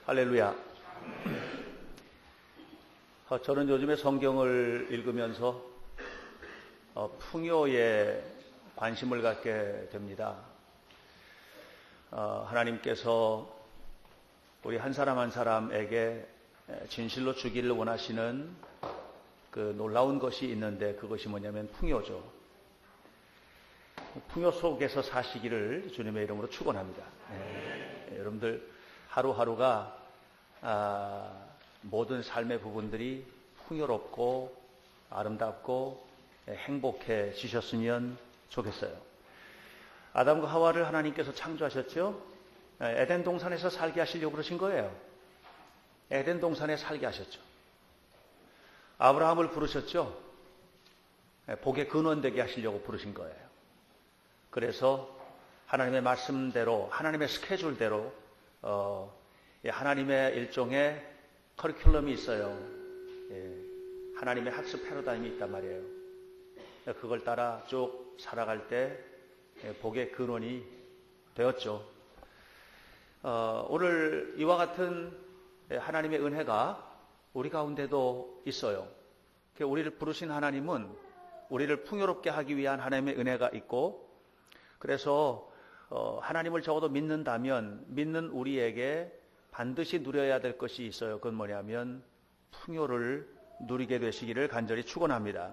할렐루야. 저는 요즘에 성경을 읽으면서 풍요에 관심을 갖게 됩니다. 하나님께서 우리 한 사람 한 사람에게 진실로 주기를 원하시는 그 놀라운 것이 있는데, 그것이 뭐냐면 풍요죠. 풍요 속에서 사시기를 주님의 이름으로 축원합니다. 여러분들 하루하루가 모든 삶의 부분들이 풍요롭고 아름답고 행복해지셨으면 좋겠어요. 아담과 하와를 하나님께서 창조하셨죠. 에덴 동산에서 살게 하시려고 그러신 거예요. 에덴 동산에 살게 하셨죠. 아브라함을 부르셨죠. 복의 근원 되게 하시려고 부르신 거예요. 그래서 하나님의 말씀대로, 하나님의 스케줄대로 하나님의 일종의 커리큘럼이 있어요. 하나님의 학습 패러다임이 있단 말이에요. 그걸 따라 쭉 살아갈 때 복의 근원이 되었죠. 오늘 이와 같은 하나님의 은혜가 우리 가운데도 있어요. 우리를 부르신 하나님은 우리를 풍요롭게 하기 위한 하나님의 은혜가 있고, 그래서 하나님을 적어도 믿는다면 믿는 우리에게 반드시 누려야 될 것이 있어요. 그건 뭐냐면 풍요를 누리게 되시기를 간절히 축원합니다.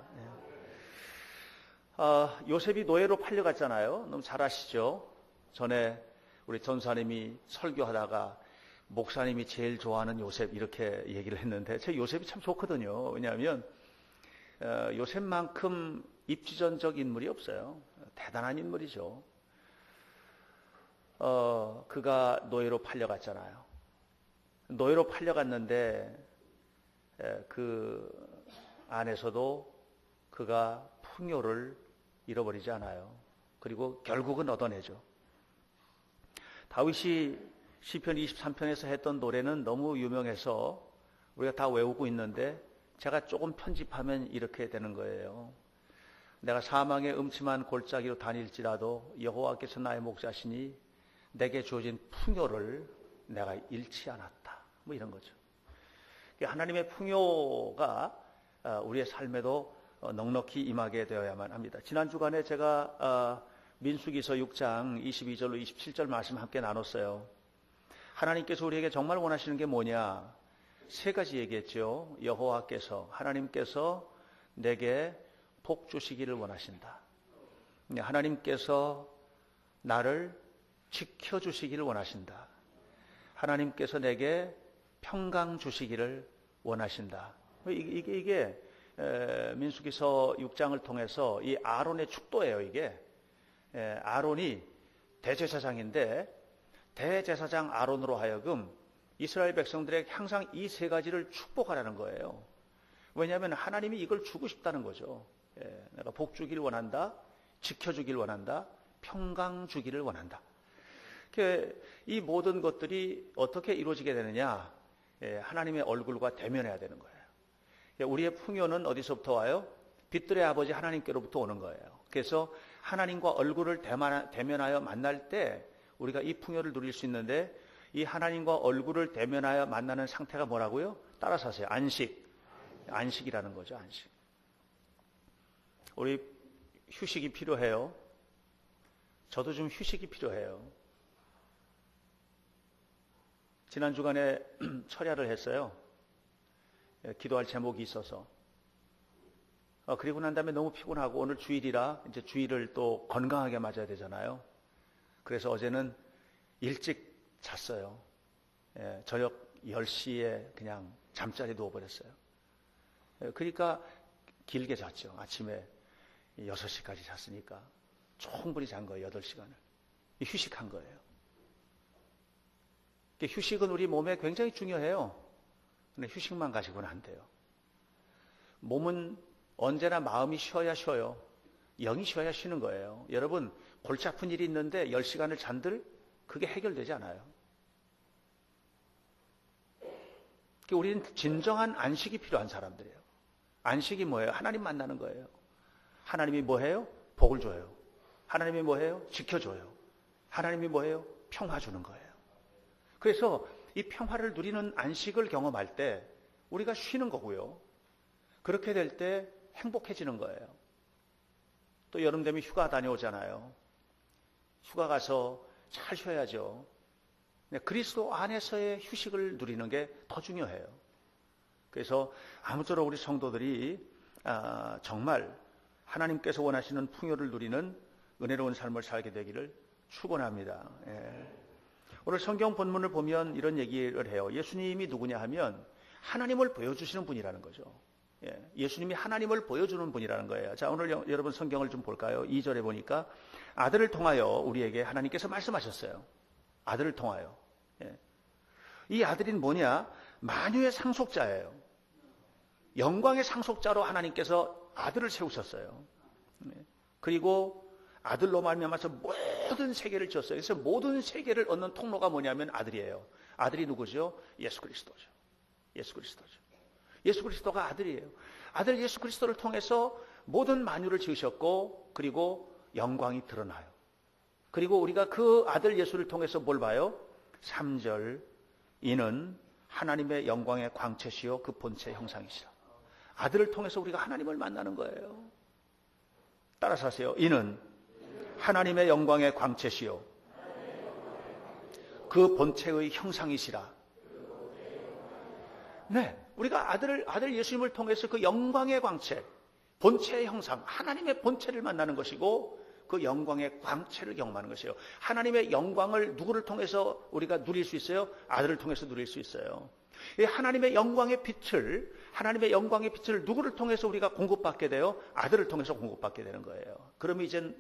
요셉이 노예로 팔려갔잖아요. 너무 잘 아시죠? 전에 우리 전사님이 설교하다가 목사님이 제일 좋아하는 요셉 이렇게 얘기를 했는데, 제 요셉이 참 좋거든요. 왜냐하면 요셉만큼 입지전적 인물이 없어요. 대단한 인물이죠. 그가 노예로 팔려갔잖아요. 노예로 팔려갔는데 그 안에서도 그가 풍요를 잃어버리지 않아요. 그리고 결국은 얻어내죠. 다윗이 시편 23편에서 했던 노래는 너무 유명해서 우리가 다 외우고 있는데, 제가 조금 편집하면 이렇게 되는 거예요. 내가 사망의 음침한 골짜기로 다닐지라도 여호와께서 나의 목자시니 내게 주어진 풍요를 내가 잃지 않았다. 뭐 이런 거죠. 하나님의 풍요가 우리의 삶에도 넉넉히 임하게 되어야만 합니다. 지난 주간에 제가 민수기서 6장 22절로 27절 말씀 함께 나눴어요. 하나님께서 우리에게 정말 원하시는 게 뭐냐? 세 가지 얘기했죠. 여호와께서, 하나님께서 내게 복 주시기를 원하신다. 하나님께서 나를 지켜주시기를 원하신다. 하나님께서 내게 평강 주시기를 원하신다. 이게 민수기서 6장을 통해서 이 아론의 축도예요. 이게 아론이 대제사장인데, 대제사장 아론으로 하여금 이스라엘 백성들에게 항상 이 세 가지를 축복하라는 거예요. 왜냐하면 하나님이 이걸 주고 싶다는 거죠. 내가 복 주기를 원한다, 지켜주기를 원한다, 평강 주기를 원한다. 이 모든 것들이 어떻게 이루어지게 되느냐? 하나님의 얼굴과 대면해야 되는 거예요. 우리의 풍요는 어디서부터 와요? 빛들의 아버지 하나님께로부터 오는 거예요. 그래서 하나님과 얼굴을 대면하여 만날 때 우리가 이 풍요를 누릴 수 있는데, 이 하나님과 얼굴을 대면하여 만나는 상태가 뭐라고요? 따라서 하세요. 안식이라는 거죠. 안식. 우리 휴식이 필요해요. 저도 좀 휴식이 필요해요. 지난 주간에 철야를 했어요. 기도할 제목이 있어서. 그리고 난 다음에 너무 피곤하고, 오늘 주일이라 이제 주일을 또 건강하게 맞아야 되잖아요. 그래서 어제는 일찍 잤어요. 저녁 10시에 그냥 잠자리에 누워버렸어요. 그러니까 길게 잤죠. 아침에 6시까지 잤으니까 충분히 잔 거예요. 8시간을. 휴식한 거예요. 휴식은 우리 몸에 굉장히 중요해요. 근데 휴식만 가지고는 안 돼요. 몸은 언제나 마음이 쉬어야 쉬어요. 영이 쉬어야 쉬는 거예요. 여러분, 골치 아픈 일이 있는데 10시간을 잔들, 그게 해결되지 않아요. 우리는 진정한 안식이 필요한 사람들이에요. 안식이 뭐예요? 하나님 만나는 거예요. 하나님이 뭐해요? 복을 줘요. 하나님이 뭐해요? 지켜줘요. 하나님이 뭐해요? 평화 주는 거예요. 그래서 이 평화를 누리는 안식을 경험할 때 우리가 쉬는 거고요. 그렇게 될 때 행복해지는 거예요. 또 여름 되면 휴가 다녀오잖아요. 휴가 가서 잘 쉬어야죠. 그리스도 안에서의 휴식을 누리는 게 더 중요해요. 그래서 아무쪼록 우리 성도들이 정말 하나님께서 원하시는 풍요를 누리는 은혜로운 삶을 살게 되기를 축원합니다. 오늘 성경 본문을 보면 이런 얘기를 해요. 예수님이 누구냐 하면 하나님을 보여주시는 분이라는 거죠. 예수님이 하나님을 보여주는 분이라는 거예요. 자, 오늘 여러분 성경을 좀 볼까요? 2절에 보니까 아들을 통하여 우리에게 하나님께서 말씀하셨어요. 아들을 통하여. 이 아들인 뭐냐? 만유의 상속자예요. 영광의 상속자로 하나님께서 아들을 세우셨어요. 그리고 아들로 말미암아서 모든 세계를 지었어요. 그래서 모든 세계를 얻는 통로가 뭐냐면 아들이에요. 아들이 누구죠? 예수 그리스도죠. 예수 그리스도죠. 예수 그리스도가 아들이에요. 아들 예수 그리스도를 통해서 모든 만유를 지으셨고 그리고 영광이 드러나요. 그리고 우리가 그 아들 예수를 통해서 뭘 봐요? 3절 이는 하나님의 영광의 광채시요 그 본체 형상이시라. 아들을 통해서 우리가 하나님을 만나는 거예요. 따라서 하세요. 이는 하나님의 영광의 광채시요 그 본체의 형상이시라. 네, 우리가 아들 예수님을 통해서 그 영광의 광채, 본체의 형상, 하나님의 본체를 만나는 것이고 그 영광의 광채를 경험하는 것이에요. 하나님의 영광을 누구를 통해서 우리가 누릴 수 있어요? 아들을 통해서 누릴 수 있어요. 이 하나님의 영광의 빛을 누구를 통해서 우리가 공급받게 돼요? 아들을 통해서 공급받게 되는 거예요. 그러면 이제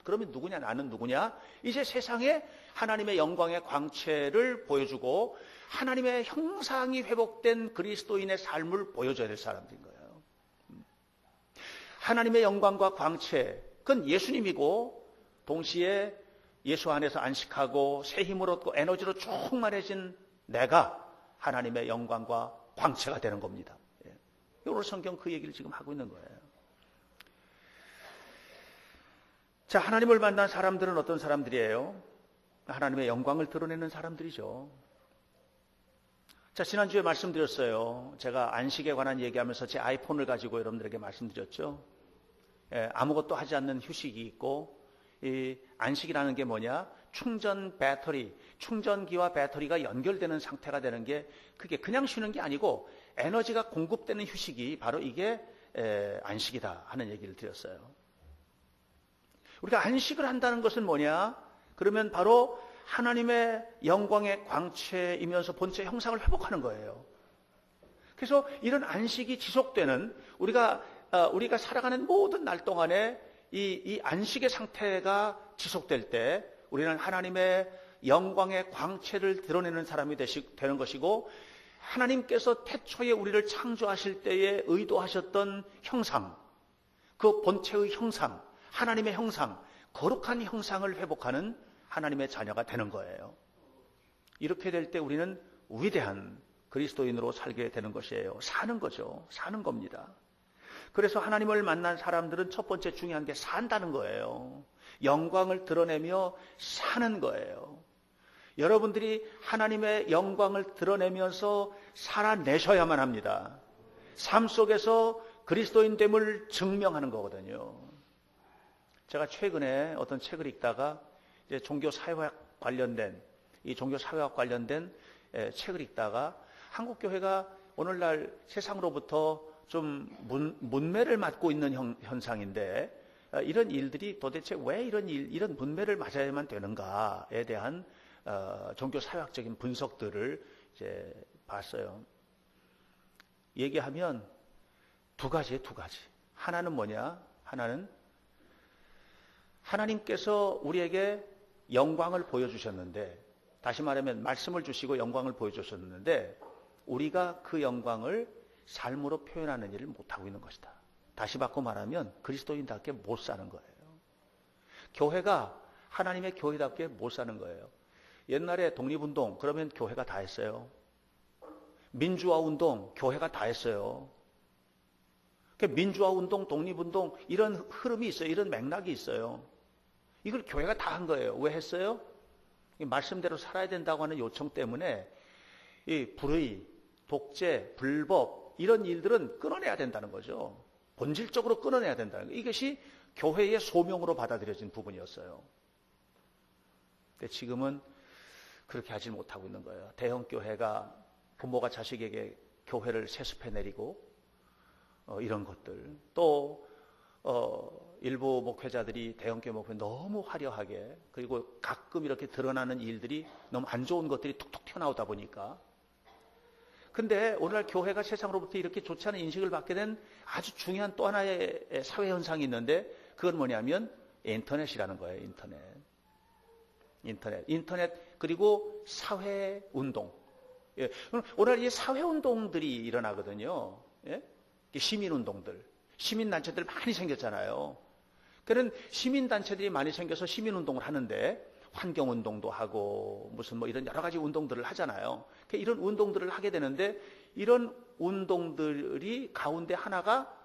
그러면 누구냐? 나는 누구냐? 이제 세상에 하나님의 영광의 광채를 보여주고 하나님의 형상이 회복된 그리스도인의 삶을 보여줘야 될 사람들인 거예요. 하나님의 영광과 광채, 그건 예수님이고 동시에 예수 안에서 안식하고 새 힘을 얻고 에너지로 충만해진 내가 하나님의 영광과 광채가 되는 겁니다. 오늘 성경 그 얘기를 지금 하고 있는 거예요. 자, 하나님을 만난 사람들은 어떤 사람들이에요? 하나님의 영광을 드러내는 사람들이죠. 자, 지난주에 말씀드렸어요. 제가 안식에 관한 얘기하면서 제 아이폰을 가지고 여러분들에게 말씀드렸죠. 아무것도 하지 않는 휴식이 있고, 이 안식이라는 게 뭐냐? 충전기와 배터리가 연결되는 상태가 되는 게 그게 그냥 쉬는 게 아니고 에너지가 공급되는 휴식이 바로 이게 안식이다 하는 얘기를 드렸어요. 우리가 안식을 한다는 것은 뭐냐? 그러면 바로 하나님의 영광의 광채이면서 본체 형상을 회복하는 거예요. 그래서 이런 안식이 지속되는 우리가 살아가는 모든 날 동안에 이 안식의 상태가 지속될 때 우리는 하나님의 영광의 광채를 드러내는 사람이 되는 것이고 하나님께서 태초에 우리를 창조하실 때에 의도하셨던 형상, 그 본체의 형상, 하나님의 형상, 거룩한 형상을 회복하는 하나님의 자녀가 되는 거예요. 이렇게 될 때 우리는 위대한 그리스도인으로 살게 되는 것이에요. 사는 거죠. 사는 겁니다. 그래서 하나님을 만난 사람들은 첫 번째 중요한 게 산다는 거예요. 영광을 드러내며 사는 거예요. 여러분들이 하나님의 영광을 드러내면서 살아내셔야만 합니다. 삶 속에서 그리스도인됨을 증명하는 거거든요. 제가 최근에 어떤 책을 읽다가 이제 종교사회학 관련된 책을 읽다가 한국 교회가 오늘날 세상으로부터 좀 문매를 맞고 있는 현상인데 이런 일들이 도대체 왜 이런 문매를 맞아야만 되는가에 대한 종교사회학적인 분석들을 이제 봤어요. 얘기하면 두 가지. 하나는 뭐냐? 하나는 하나님께서 우리에게 영광을 보여주셨는데, 다시 말하면 말씀을 주시고 영광을 보여주셨는데 우리가 그 영광을 삶으로 표현하는 일을 못하고 있는 것이다. 다시 바꿔 말하면 그리스도인답게 못 사는 거예요. 교회가 하나님의 교회답게 못 사는 거예요. 옛날에 독립운동 그러면 교회가 다 했어요. 민주화운동 교회가 다 했어요. 민주화운동, 독립운동 이런 흐름이 있어요. 이런 맥락이 있어요. 이걸 교회가 다 한 거예요. 왜 했어요? 말씀대로 살아야 된다고 하는 요청 때문에 이 불의, 독재, 불법 이런 일들은 끊어내야 된다는 거죠. 본질적으로 끊어내야 된다는 거예요. 이것이 교회의 소명으로 받아들여진 부분이었어요. 근데 지금은 그렇게 하지 못하고 있는 거예요. 대형 교회가 부모가 자식에게 교회를 세습해 내리고 이런 것들, 또 일부 목회자들이 대형 교회 목회 너무 화려하게, 그리고 가끔 이렇게 드러나는 일들이 너무 안 좋은 것들이 툭툭 튀어나오다 보니까. 근데 오늘날 교회가 세상으로부터 이렇게 좋지 않은 인식을 받게 된 아주 중요한 또 하나의 사회 현상이 있는데, 그건 뭐냐면 인터넷이라는 거예요. 인터넷 그리고 사회 운동. 예, 오늘 이 사회 운동들이 일어나거든요. 예? 시민 운동들, 시민 단체들 많이 생겼잖아요. 그런 시민 단체들이 많이 생겨서 시민 운동을 하는데, 환경 운동도 하고 무슨 뭐 이런 여러 가지 운동들을 하잖아요. 이런 운동들을 하게 되는데, 이런 운동들이 가운데 하나가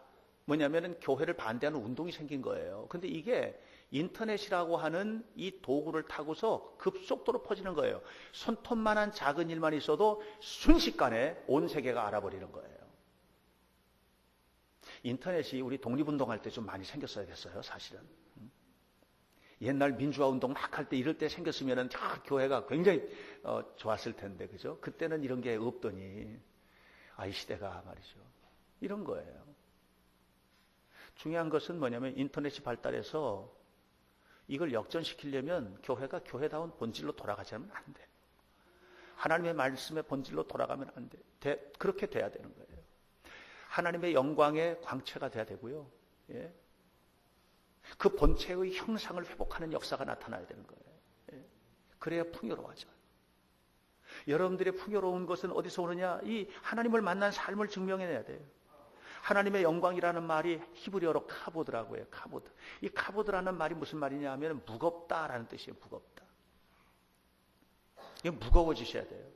뭐냐면은 교회를 반대하는 운동이 생긴 거예요. 근데 이게 인터넷이라고 하는 이 도구를 타고서 급속도로 퍼지는 거예요. 손톱만한 작은 일만 있어도 순식간에 온 세계가 알아버리는 거예요. 인터넷이 우리 독립운동할 때 좀 많이 생겼어야 됐어요, 사실은. 옛날 민주화 운동 막 할 때 이럴 때 생겼으면 교회가 굉장히 좋았을 텐데, 그죠? 그때는 이런 게 없더니, 이 시대가 말이죠. 이런 거예요. 중요한 것은 뭐냐면 인터넷이 발달해서 이걸 역전시키려면 교회가 교회다운 본질로 돌아가지 않으면 안 돼. 하나님의 말씀의 본질로 돌아가면 안 돼. 그렇게 돼야 되는 거예요. 하나님의 영광의 광채가 돼야 되고요. 예? 그 본체의 형상을 회복하는 역사가 나타나야 되는 거예요. 예? 그래야 풍요로워져요. 여러분들의 풍요로운 것은 어디서 오느냐? 이 하나님을 만난 삶을 증명해내야 돼요. 하나님의 영광이라는 말이 히브리어로 카보드라고 해요. 카보드. 이 카보드라는 말이 무슨 말이냐 하면 무겁다라는 뜻이에요. 무겁다. 이게 무거워지셔야 돼요.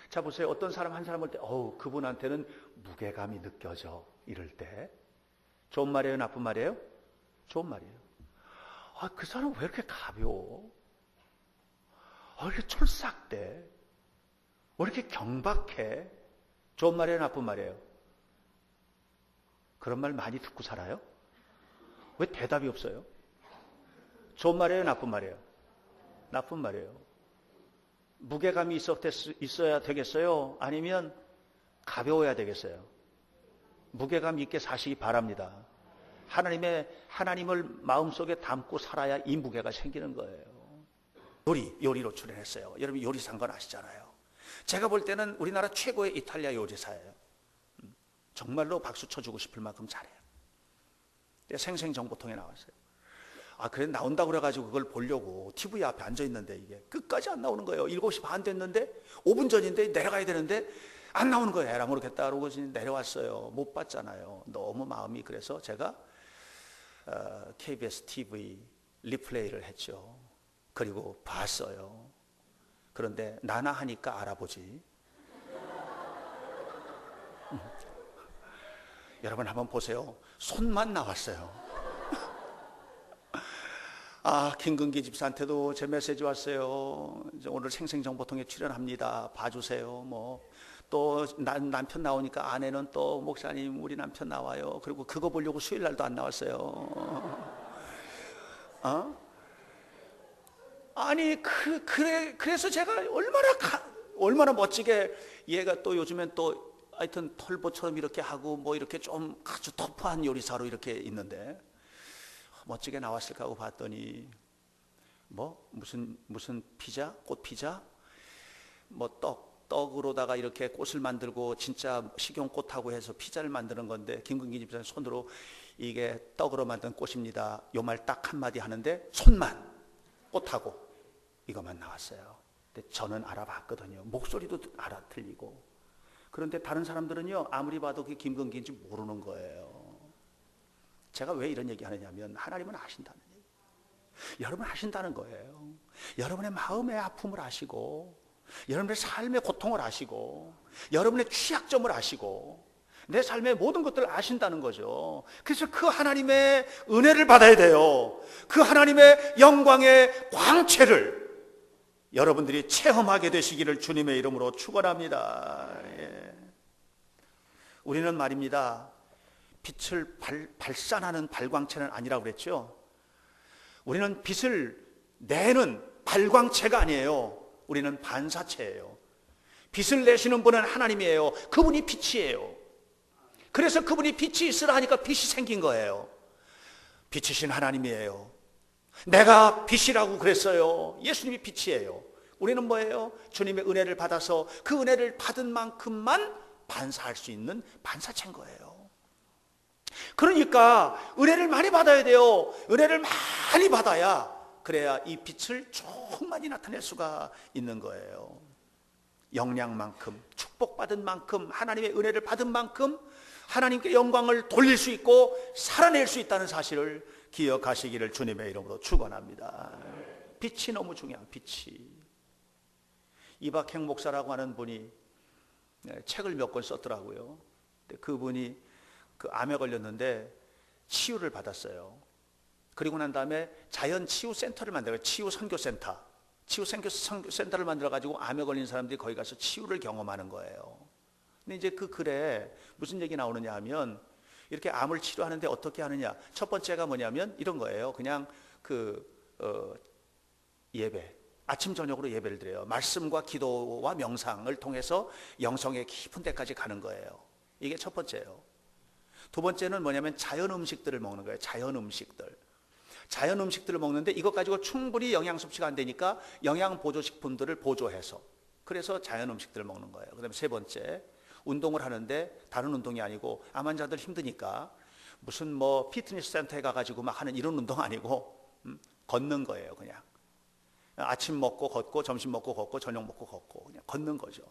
자, 보세요. 어떤 사람 한 사람 볼 때, 그분한테는 무게감이 느껴져. 이럴 때. 좋은 말이에요? 나쁜 말이에요? 좋은 말이에요. 그 사람 왜 이렇게 가벼워? 왜 이렇게 촐싹대? 왜 이렇게 경박해? 좋은 말이에요? 나쁜 말이에요? 그런 말 많이 듣고 살아요? 왜 대답이 없어요? 좋은 말이에요? 나쁜 말이에요? 나쁜 말이에요. 무게감이 있어야 되겠어요? 아니면 가벼워야 되겠어요? 무게감 있게 사시기 바랍니다. 하나님을 마음속에 담고 살아야 이 무게가 생기는 거예요. 요리로 출연했어요. 여러분 요리사인 건 아시잖아요. 제가 볼 때는 우리나라 최고의 이탈리아 요리사예요. 정말로 박수 쳐주고 싶을 만큼 잘해요. 생생정보통에 나왔어요. 그래 나온다고 그래가지고 그걸 보려고 TV 앞에 앉아있는데 이게 끝까지 안 나오는 거예요. 7시 반 됐는데 5분 전인데 내려가야 되는데 안 나오는 거예요. 에라 모르겠다 그러고 내려왔어요. 못 봤잖아요. 너무 마음이 그래서 제가 KBS TV 리플레이를 했죠. 그리고 봤어요. 그런데 나나 하니까 알아보지. 여러분 한번 보세요. 손만 나왔어요. 김근기 집사한테도 제 메시지 왔어요. 오늘 생생정보통에 출연합니다. 봐주세요. 또 남편 나오니까 아내는 또 목사님 우리 남편 나와요. 그리고 그거 보려고 수요일 날도 안 나왔어요. 아니 그래서 제가 얼마나 멋지게 얘가 또 요즘엔 또 하여튼 털보처럼 이렇게 하고 이렇게 좀 아주 터프한 요리사로 이렇게 있는데 멋지게 나왔을까 하고 봤더니 무슨 피자? 꽃 피자? 떡으로다가 이렇게 꽃을 만들고 진짜 식용꽃하고 해서 피자를 만드는 건데 김근기 집사님 손으로 이게 떡으로 만든 꽃입니다. 요 말 딱 한마디 하는데 손만 꽃하고 이것만 나왔어요. 근데 저는 알아봤거든요. 목소리도 알아들리고. 그런데 다른 사람들은요 아무리 봐도 그게 김근기인지 모르는 거예요. 제가 왜 이런 얘기 하느냐면 하나님은 아신다는 얘기. 여러분 아신다는 거예요. 여러분의 마음의 아픔을 아시고 여러분의 삶의 고통을 아시고 여러분의 취약점을 아시고 내 삶의 모든 것들을 아신다는 거죠. 그래서 그 하나님의 은혜를 받아야 돼요. 그 하나님의 영광의 광채를 여러분들이 체험하게 되시기를 주님의 이름으로 축원합니다. 예. 우리는 말입니다, 빛을 발산하는 발광체는 아니라고 그랬죠. 우리는 빛을 내는 발광체가 아니에요. 우리는 반사체예요. 빛을 내시는 분은 하나님이에요. 그분이 빛이에요. 그래서 그분이 빛이 있으라 하니까 빛이 생긴 거예요. 빛이신 하나님이에요. 내가 빛이라고 그랬어요. 예수님이 빛이에요. 우리는 뭐예요? 주님의 은혜를 받아서 그 은혜를 받은 만큼만 반사할 수 있는 반사체인 거예요. 그러니까 은혜를 많이 받아야 돼요. 은혜를 많이 받아야, 그래야 이 빛을 충만히 나타낼 수가 있는 거예요. 역량만큼, 축복받은 만큼, 하나님의 은혜를 받은 만큼 하나님께 영광을 돌릴 수 있고 살아낼 수 있다는 사실을 기억하시기를 주님의 이름으로 축원합니다. 빛이 너무 중요한, 빛이. 이박행 목사라고 하는 분이 책을 몇 권 썼더라고요. 그분이 그 암에 걸렸는데 치유를 받았어요. 그리고 난 다음에 자연 치유 센터를 만들어요. 치유 선교센터. 치유 선교센터를 만들어 가지고 암에 걸린 사람들이 거기 가서 치유를 경험하는 거예요. 근데 이제 그 글에 무슨 얘기 나오느냐 하면, 이렇게 암을 치료하는데 어떻게 하느냐. 첫 번째가 뭐냐면 이런 거예요. 그냥 예배. 아침 저녁으로 예배를 드려요. 말씀과 기도와 명상을 통해서 영성의 깊은 데까지 가는 거예요. 이게 첫 번째예요. 두 번째는 뭐냐면 자연 음식들을 먹는 거예요. 자연 음식들. 자연 음식들을 먹는데 이것 가지고 충분히 영양 섭취가 안 되니까 영양 보조식품들을 보조해서, 그래서 자연 음식들을 먹는 거예요. 그다음에 세 번째, 운동을 하는데 다른 운동이 아니고, 암 환자들 힘드니까 무슨 뭐 피트니스 센터에 가가지고 막 하는 이런 운동 아니고 걷는 거예요. 그냥 아침 먹고 걷고, 점심 먹고 걷고, 저녁 먹고 걷고, 그냥 걷는 거죠.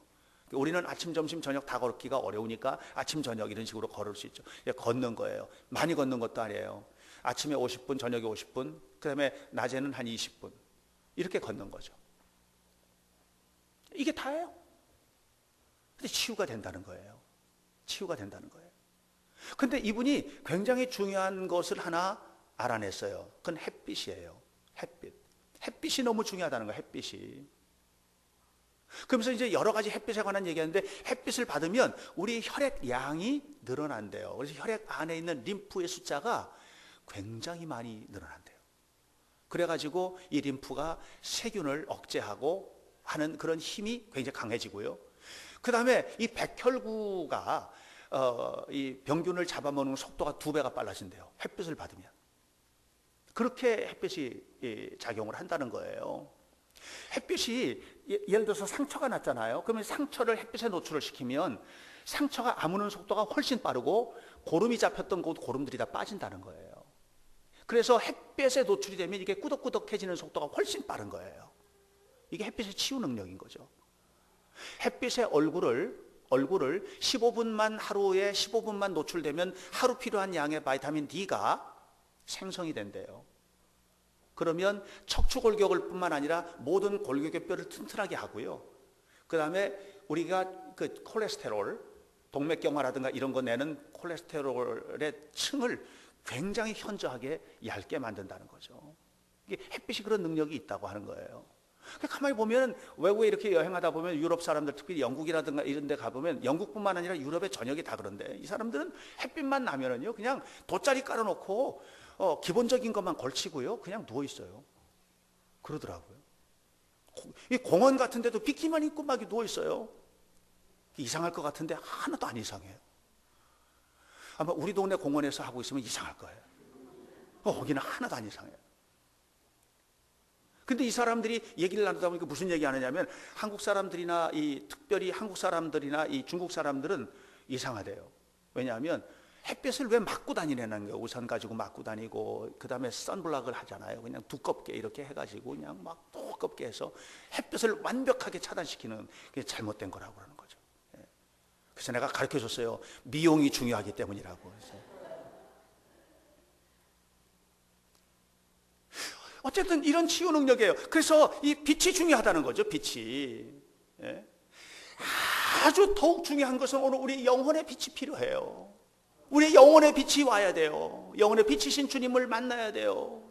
우리는 아침, 점심, 저녁 다 걷기가 어려우니까 아침, 저녁 이런 식으로 걸을 수 있죠. 걷는 거예요. 많이 걷는 것도 아니에요. 아침에 50분, 저녁에 50분, 그 다음에 낮에는 한 20분 이렇게 걷는 거죠. 이게 다예요. 근데 치유가 된다는 거예요. 치유가 된다는 거예요. 근데 이분이 굉장히 중요한 것을 하나 알아냈어요. 그건 햇빛이에요. 햇빛. 햇빛이 너무 중요하다는 거예요. 햇빛이. 그러면서 이제 여러 가지 햇빛에 관한 얘기하는데, 햇빛을 받으면 우리 혈액 양이 늘어난대요. 그래서 혈액 안에 있는 림프의 숫자가 굉장히 많이 늘어난대요. 그래가지고 이 림프가 세균을 억제하고 하는 그런 힘이 굉장히 강해지고요. 그 다음에 이 백혈구가 이 병균을 잡아먹는 속도가 2배가 빨라진대요. 햇빛을 받으면. 그렇게 햇빛이 작용을 한다는 거예요. 햇빛이 예를 들어서 상처가 났잖아요. 그러면 상처를 햇빛에 노출을 시키면 상처가 아무는 속도가 훨씬 빠르고, 고름이 잡혔던 곳 고름들이 다 빠진다는 거예요. 그래서 햇빛에 노출이 되면 이게 꾸덕꾸덕해지는 속도가 훨씬 빠른 거예요. 이게 햇빛의 치유 능력인 거죠. 햇빛의 얼굴을 15분만, 하루에 15분만 노출되면 하루 필요한 양의 바이타민 D가 생성이 된대요. 그러면 척추골격을 뿐만 아니라 모든 골격의 뼈를 튼튼하게 하고요. 그 다음에 우리가 그 콜레스테롤, 동맥경화라든가 이런 거 내는 콜레스테롤의 층을 굉장히 현저하게 얇게 만든다는 거죠. 이게 햇빛이 그런 능력이 있다고 하는 거예요. 가만히 보면 외국에 이렇게 여행하다 보면 유럽 사람들, 특히 영국이라든가 이런 데 가보면, 영국뿐만 아니라 유럽의 전역이 다 그런데, 이 사람들은 햇빛만 나면은요 그냥 돗자리 깔아놓고 기본적인 것만 걸치고요 그냥 누워 있어요. 그러더라고요. 이 공원 같은 데도 비키만 입고 막 누워 있어요. 이상할 것 같은데 하나도 안 이상해요. 아마 우리 동네 공원에서 하고 있으면 이상할 거예요. 거기는 하나도 안 이상해요. 근데 이 사람들이 얘기를 나누다 보니까 무슨 얘기 하느냐면, 한국 사람들이나 특별히 한국 사람들이나 이 중국 사람들은 이상하대요. 왜냐하면 햇빛을 왜 맞고 다니냐는 거예요. 우산 가지고 맞고 다니고, 그 다음에 선블락을 하잖아요. 그냥 두껍게 이렇게 해가지고 그냥 막 두껍게 해서 햇빛을 완벽하게 차단시키는 게 잘못된 거라고 그러는 거죠. 그래서 내가 가르쳐 줬어요. 미용이 중요하기 때문이라고. 어쨌든 이런 치유 능력이에요. 그래서 이 빛이 중요하다는 거죠. 빛이. 아주 더욱 중요한 것은 오늘 우리 영혼의 빛이 필요해요. 우리 영혼의 빛이 와야 돼요. 영혼의 빛이신 주님을 만나야 돼요.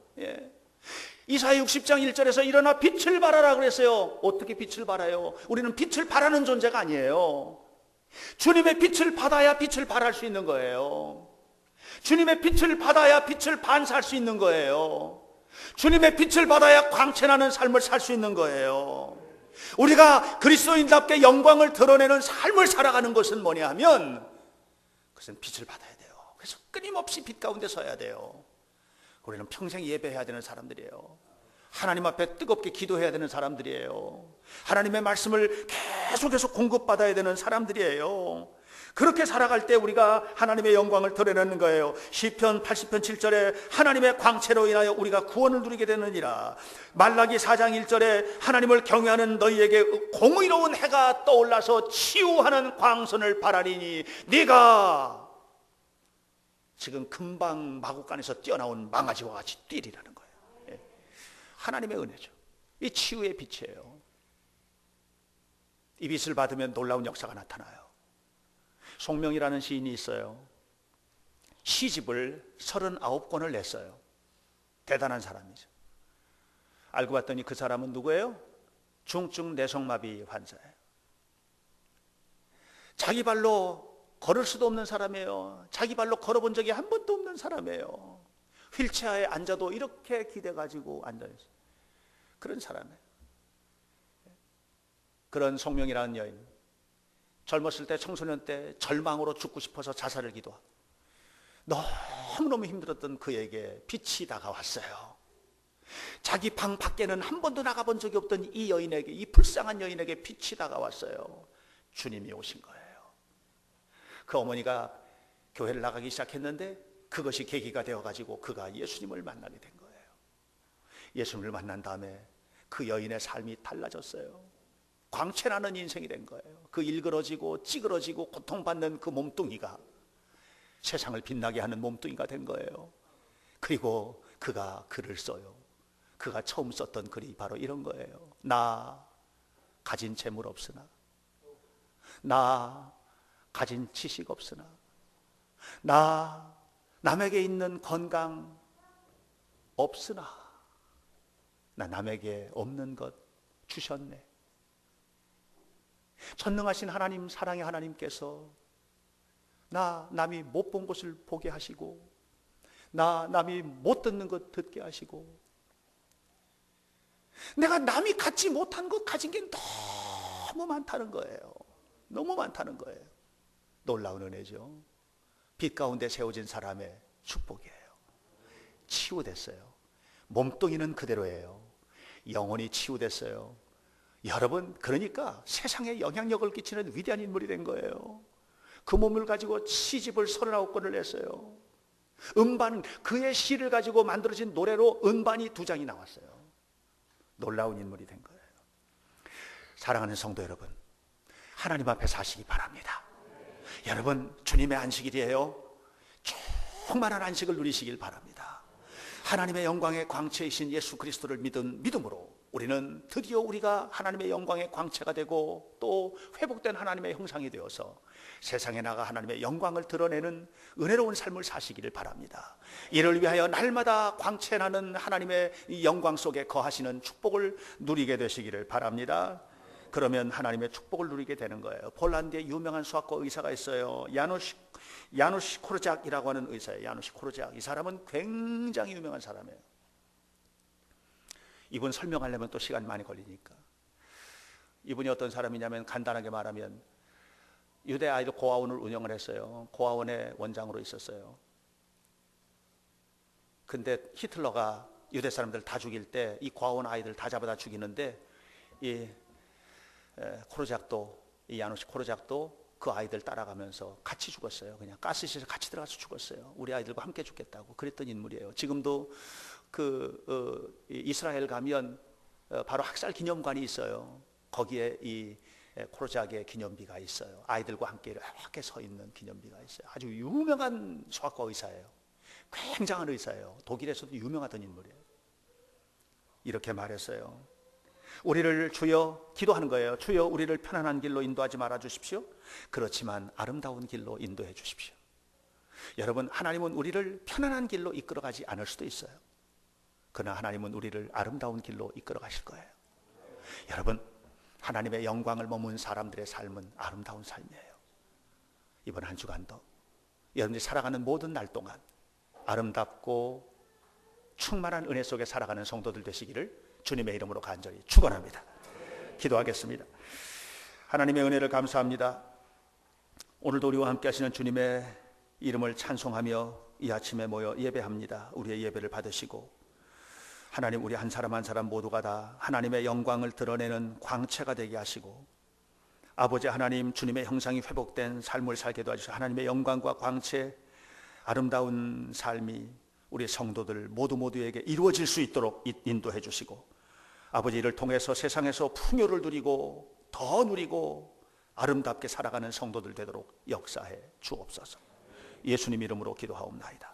이사야 60장 1절에서 일어나 빛을 발하라 그랬어요. 어떻게 빛을 발아요? 우리는 빛을 발하는 존재가 아니에요. 주님의 빛을 받아야 빛을 발할 수 있는 거예요. 주님의 빛을 받아야 빛을 반사할 수 있는 거예요. 주님의 빛을 받아야 광채나는 삶을 살 수 있는 거예요. 우리가 그리스도인답게 영광을 드러내는 삶을 살아가는 것은 뭐냐 하면 그것은 빛을 받아야 돼요. 그래서 끊임없이 빛 가운데 서야 돼요. 우리는 평생 예배해야 되는 사람들이에요. 하나님 앞에 뜨겁게 기도해야 되는 사람들이에요. 하나님의 말씀을 계속해서 공급받아야 되는 사람들이에요. 그렇게 살아갈 때 우리가 하나님의 영광을 드러내는 거예요. 시편 80편 7절에 하나님의 광채로 인하여 우리가 구원을 누리게 되느니라. 말라기 4장 1절에 하나님을 경외하는 너희에게 공의로운 해가 떠올라서 치유하는 광선을 바라리니 네가 지금 금방 마구간에서 뛰어나온 망아지와 같이 뛰리라는 거예요. 예. 하나님의 은혜죠. 이 치유의 빛이에요. 이 빛을 받으면 놀라운 역사가 나타나요. 송명이라는 시인이 있어요. 시집을 39권을 냈어요. 대단한 사람이죠. 알고 봤더니 그 사람은 누구예요? 중증 뇌성마비 환자예요. 자기 발로 걸을 수도 없는 사람이에요. 자기 발로 걸어본 적이 한 번도 없는 사람이에요. 휠체어에 앉아도 이렇게 기대가지고 앉아있어요. 그런 사람이에요. 그런 송명이라는 여인, 젊었을 때, 청소년 때 절망으로 죽고 싶어서 자살을 기도하고 너무너무 힘들었던 그에게 빛이 다가왔어요. 자기 방 밖에는 한 번도 나가본 적이 없던 이 여인에게, 이 불쌍한 여인에게 빛이 다가왔어요. 주님이 오신 거예요. 그 어머니가 교회를 나가기 시작했는데 그것이 계기가 되어가지고 그가 예수님을 만나게 된 거예요. 예수님을 만난 다음에 그 여인의 삶이 달라졌어요. 광채나는 인생이 된 거예요. 그 일그러지고 찌그러지고 고통받는 그 몸뚱이가 세상을 빛나게 하는 몸뚱이가 된 거예요. 그리고 그가 글을 써요. 그가 처음 썼던 글이 바로 이런 거예요. 나 가진 재물 없으나, 나 가진 지식 없으나, 나 남에게 있는 건강 없으나, 나 남에게 없는 것 주셨네. 전능하신 하나님, 사랑의 하나님께서 나 남이 못 본 것을 보게 하시고, 나 남이 못 듣는 것 듣게 하시고, 내가 남이 갖지 못한 것 가진 게 너무 많다는 거예요. 너무 많다는 거예요. 놀라운 은혜죠. 빛 가운데 세워진 사람의 축복이에요. 치유됐어요. 몸뚱이는 그대로예요. 영혼이 치유됐어요. 여러분, 그러니까 세상에 영향력을 끼치는 위대한 인물이 된 거예요. 그 몸을 가지고 시집을 39권을 냈어요. 음반, 그의 시를 가지고 만들어진 노래로 음반이 2장이 나왔어요. 놀라운 인물이 된 거예요. 사랑하는 성도 여러분, 하나님 앞에 사시기 바랍니다. 여러분, 주님의 안식일이에요. 충만한 안식을 누리시길 바랍니다. 하나님의 영광의 광채이신 예수 그리스도를 믿음으로 우리는 드디어 우리가 하나님의 영광의 광채가 되고 또 회복된 하나님의 형상이 되어서 세상에 나가 하나님의 영광을 드러내는 은혜로운 삶을 사시기를 바랍니다. 이를 위하여 날마다 광채나는 하나님의 영광 속에 거하시는 축복을 누리게 되시기를 바랍니다. 그러면 하나님의 축복을 누리게 되는 거예요. 폴란드에 유명한 수학과 의사가 있어요. 야누시 코르작이라고 하는 의사예요. 야누시 코르작. 이 사람은 굉장히 유명한 사람이에요. 이분 설명하려면 또 시간이 많이 걸리니까. 이분이 어떤 사람이냐면, 간단하게 말하면 유대 아이들 고아원을 운영을 했어요. 고아원의 원장으로 있었어요. 근데 히틀러가 유대 사람들 다 죽일 때 이 고아원 아이들 다 잡아다 죽이는데 이 코르작도, 이 야누시 코르작도 그 아이들 따라가면서 같이 죽었어요. 그냥 가스실에 같이 들어가서 죽었어요. 우리 아이들과 함께 죽겠다고 그랬던 인물이에요. 지금도 이스라엘 가면 바로 학살 기념관이 있어요. 거기에 이 코르작의 기념비가 있어요. 아이들과 함께 이렇게 서 있는 기념비가 있어요. 아주 유명한 소아과 의사예요. 굉장한 의사예요. 독일에서도 유명하던 인물이에요. 이렇게 말했어요. 우리를 주여, 기도하는 거예요. 주여, 우리를 편안한 길로 인도하지 말아 주십시오. 그렇지만 아름다운 길로 인도해 주십시오. 여러분, 하나님은 우리를 편안한 길로 이끌어가지 않을 수도 있어요. 그러나 하나님은 우리를 아름다운 길로 이끌어 가실 거예요. 여러분, 하나님의 영광을 머문 사람들의 삶은 아름다운 삶이에요. 이번 한 주간도 여러분이 살아가는 모든 날 동안 아름답고 충만한 은혜 속에 살아가는 성도들 되시기를 주님의 이름으로 간절히 축원합니다. 기도하겠습니다. 하나님의 은혜를 감사합니다. 오늘도 우리와 함께 하시는 주님의 이름을 찬송하며 이 아침에 모여 예배합니다. 우리의 예배를 받으시고 하나님, 우리 한 사람 한 사람 모두가 다 하나님의 영광을 드러내는 광채가 되게 하시고, 아버지 하나님, 주님의 형상이 회복된 삶을 살게 도와주시고 하나님의 영광과 광채, 아름다운 삶이 우리 성도들 모두에게 이루어질 수 있도록 인도해 주시고, 아버지, 이를 통해서 세상에서 풍요를 누리고 더 누리고 아름답게 살아가는 성도들 되도록 역사해 주옵소서. 예수님 이름으로 기도하옵나이다.